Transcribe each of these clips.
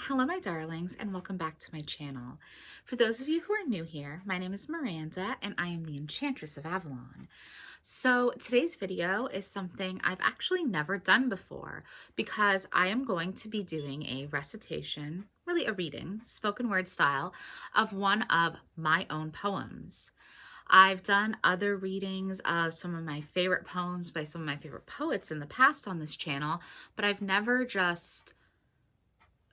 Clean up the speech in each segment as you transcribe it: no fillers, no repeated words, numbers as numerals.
Hello my darlings and welcome back to my channel. For those of you who are new here, my name is Miranda and I am the Enchantress of Avalon. So today's video is something I've actually never done before because I am going to be doing a recitation, really a reading, spoken word style, of one of my own poems. I've done other readings of some of my favorite poems by some of my favorite poets in the past on this channel, but I've never just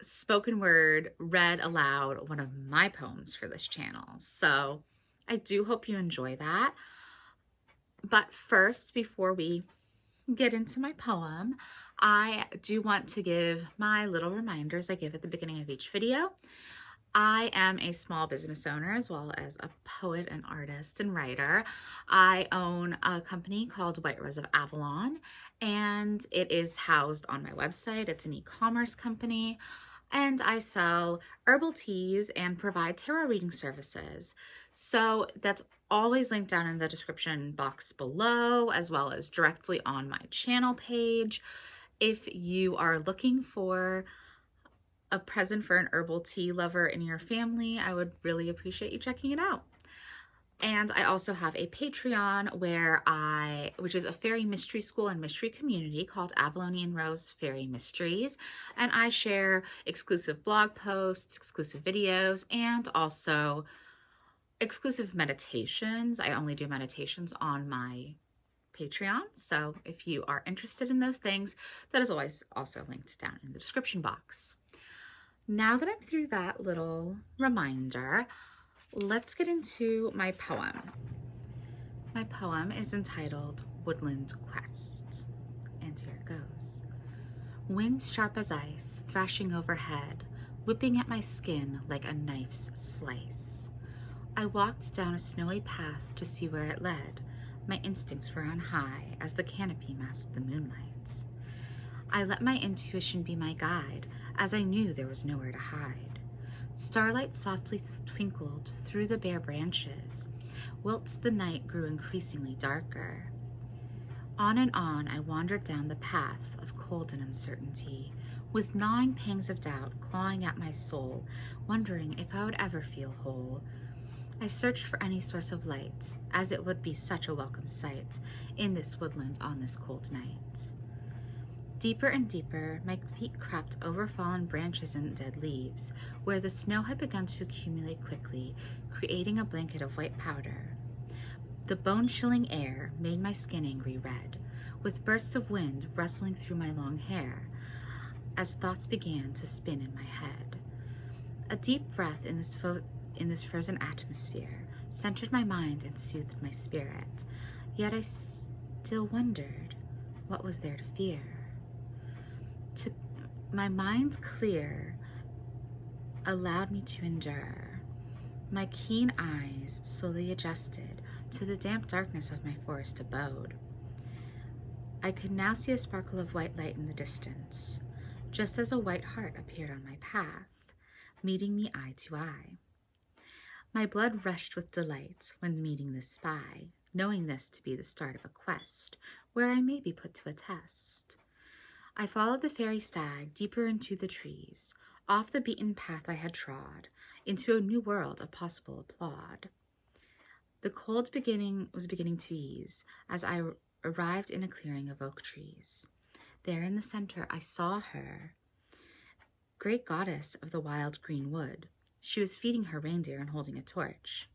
spoken word read aloud one of my poems for this channel. So I do hope you enjoy that. But first, before we get into my poem, I do want to give my little reminders I give at the beginning of each video. I am a small business owner as well as a poet and artist and writer. I own a company called White Rose of Avalon, and it is housed on my website. It's an e-commerce company, and I sell herbal teas and provide tarot reading services. So that's always linked down in the description box below, as well as directly on my channel page. If you are looking for a present for an herbal tea lover in your family, I would really appreciate you checking it out. And I also have a Patreon which is a fairy mystery school and mystery community called Avalonian Rose Fairy Mysteries. And I share exclusive blog posts, exclusive videos, and also exclusive meditations. I only do meditations on my Patreon. So if you are interested in those things, that is always also linked down in the description box. Now that I'm through that little reminder, let's get into my poem. My poem is entitled Woodland Quest, and here it goes. Wind sharp as ice, thrashing overhead, whipping at my skin like a knife's slice. I walked down a snowy path to see where it led. My instincts were on high as the canopy masked the moonlight. I let my intuition be my guide, as I knew there was nowhere to hide. Starlight softly twinkled through the bare branches, whilst the night grew increasingly darker. On and on I wandered down the path of cold and uncertainty, with gnawing pangs of doubt clawing at my soul, wondering if I would ever feel whole. I searched for any source of light, as it would be such a welcome sight in this woodland on this cold night. Deeper and deeper, my feet crept over fallen branches and dead leaves, where the snow had begun to accumulate quickly, creating a blanket of white powder. The bone-chilling air made my skin angry red, with bursts of wind rustling through my long hair, as thoughts began to spin in my head. A deep breath in this frozen atmosphere centered my mind and soothed my spirit, yet I still wondered, what was there to fear? My mind clear allowed me to endure. My keen eyes slowly adjusted to the damp darkness of my forest abode. I could now see a sparkle of white light in the distance, just as a white heart appeared on my path, meeting me eye to eye. My blood rushed with delight when meeting this spy, knowing this to be the start of a quest where I may be put to a test. I followed the fairy stag deeper into the trees, off the beaten path I had trod, into a new world of possible applaud. The cold was beginning to ease as I arrived in a clearing of oak trees. There in the center I saw her, great goddess of the wild green wood. She was feeding her reindeer and holding a torch.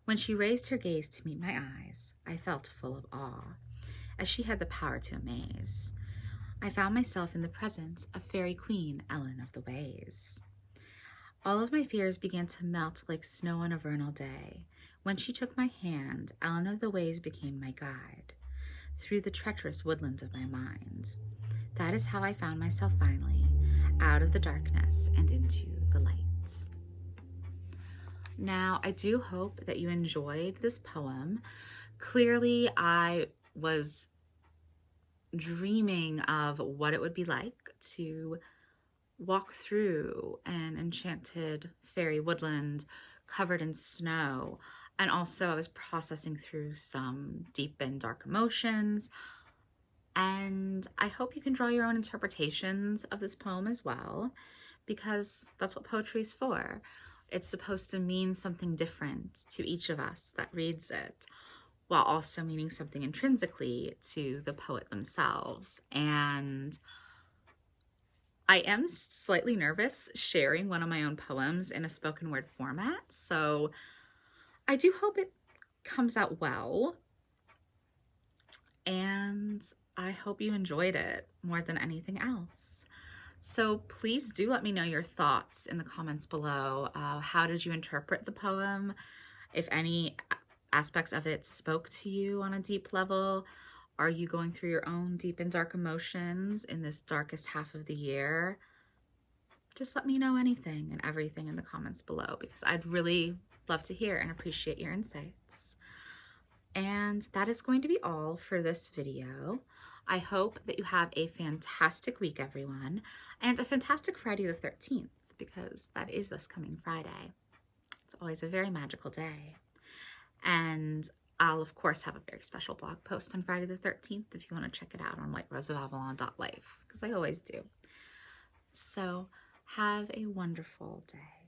When she raised her gaze to meet my eyes, I felt full of awe, as she had the power to amaze. I found myself in the presence of Fairy Queen Ellen of the Ways. All of my fears began to melt like snow on a vernal day. When she took my hand, Ellen of the Ways became my guide through the treacherous woodland of my mind. That is how I found myself finally out of the darkness and into the light. Now, I do hope that you enjoyed this poem. Clearly, I was dreaming of what it would be like to walk through an enchanted fairy woodland covered in snow. And also I was processing through some deep and dark emotions. And I hope you can draw your own interpretations of this poem as well. because that's what poetry is for. It's supposed to mean something different to each of us that reads it, while also meaning something intrinsically to the poet themselves. And I am slightly nervous sharing one of my own poems in a spoken word format, so I do hope it comes out well, and I hope you enjoyed it more than anything else. So please do let me know your thoughts in the comments below. How did you interpret the poem? If any aspects of it spoke to you on a deep level? Are you going through your own deep and dark emotions in this darkest half of the year? Just let me know anything and everything in the comments below, because I'd really love to hear and appreciate your insights. And that is going to be all for this video. I hope that you have a fantastic week, everyone, and a fantastic Friday the 13th, because that is this coming Friday. It's always a very magical day. And I'll, of course, have a very special blog post on Friday the 13th if you want to check it out on whiteroseofavalon.life, because I always do. So have a wonderful day.